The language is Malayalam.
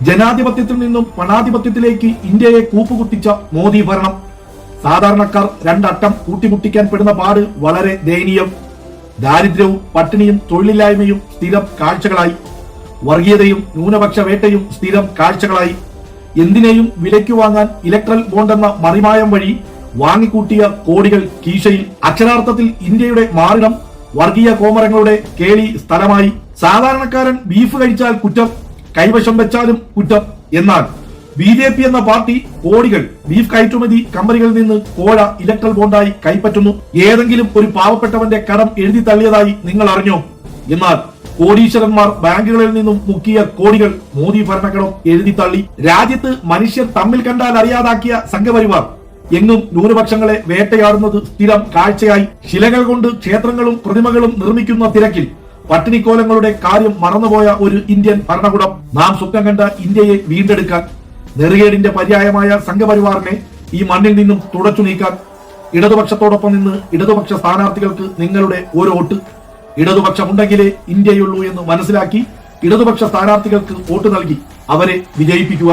ജനാധിപത്യത്തിൽ നിന്നും പണാധിപത്യത്തിലേക്ക് ഇന്ത്യയെ കൂപ്പുകുത്തിച്ച മോദി ഭരണം. സാധാരണക്കാർ രണ്ടട്ടം കൂട്ടിമുട്ടിക്കാൻ പെടുന്ന പാട് വളരെ ദയനീയം. ദാരിദ്ര്യവും പട്ടിണിയും തൊഴിലില്ലായ്മയും സ്ഥിരം കാഴ്ചകളായി. വർഗീയതയും ന്യൂനപക്ഷ വേട്ടയും സ്ഥിരം കാഴ്ചകളായി. എന്തിനേയും വിലയ്ക്ക് വാങ്ങാൻ ഇലക്ട്രൽ ബോണ്ട് എന്ന മറിമായം വഴി വാങ്ങിക്കൂട്ടിയ കോടികൾ കീശയിൽ. അക്ഷരാർത്ഥത്തിൽ ഇന്ത്യയുടെ മാറിടം വർഗീയ കോമരങ്ങളുടെ കേളി സ്ഥലമായി. സാധാരണക്കാരൻ ബീഫ് കഴിച്ചാൽ കുറ്റം, കൈവശം വെച്ചാലും കുറ്റം. എന്നാൽ BJP എന്ന പാർട്ടി കോടികൾ ബീഫ് കയറ്റുമതി കമ്പനികളിൽ നിന്ന് കോഴ ഇലക്ട്രൽ ബോണ്ടായി കൈപ്പറ്റുന്നു. ഏതെങ്കിലും ഒരു പാവപ്പെട്ടവന്റെ കടം എഴുതി തള്ളിയതായി നിങ്ങൾ അറിഞ്ഞോ? എന്നാൽ കോടീശ്വരന്മാർ ബാങ്കുകളിൽ നിന്നും മുക്കിയ കോടികൾ മോദി ഭരണകൂടം എഴുതി തള്ളി. രാജ്യത്ത് മനുഷ്യർ തമ്മിൽ കണ്ടാൽ അറിയാതാക്കിയ സംഘപരിവാർ എങ്ങും ന്യൂനപക്ഷങ്ങളെ വേട്ടയാടുന്നത് സ്ഥിരം കാഴ്ചയായി. ശിലകൾ കൊണ്ട് ക്ഷേത്രങ്ങളും പ്രതിമകളും നിർമ്മിക്കുന്ന തിരക്കിൽ പട്ടിണിക്കോലങ്ങളുടെ കാര്യം മറന്നുപോയ ഒരു ഇന്ത്യൻ ഭരണകൂടം. നാം സ്വപ്നം കണ്ട ഇന്ത്യയെ വീണ്ടെടുക്കാൻ, നെറുകേടിന്റെ പര്യായമായ സംഘപരിവാറിനെ ഈ മണ്ണിൽ നിന്നും തുടച്ചു നീക്കാൻ ഇടതുപക്ഷത്തോടൊപ്പം നിന്ന് ഇടതുപക്ഷ സ്ഥാനാർത്ഥികൾക്ക് നിങ്ങളുടെ ഒരു വോട്ട്. ഇടതുപക്ഷമുണ്ടെങ്കിലേ ഇന്ത്യയുള്ളൂ എന്ന് മനസ്സിലാക്കി ഇടതുപക്ഷ സ്ഥാനാർത്ഥികൾക്ക് വോട്ട് നൽകി അവരെ വിജയിപ്പിക്കുക.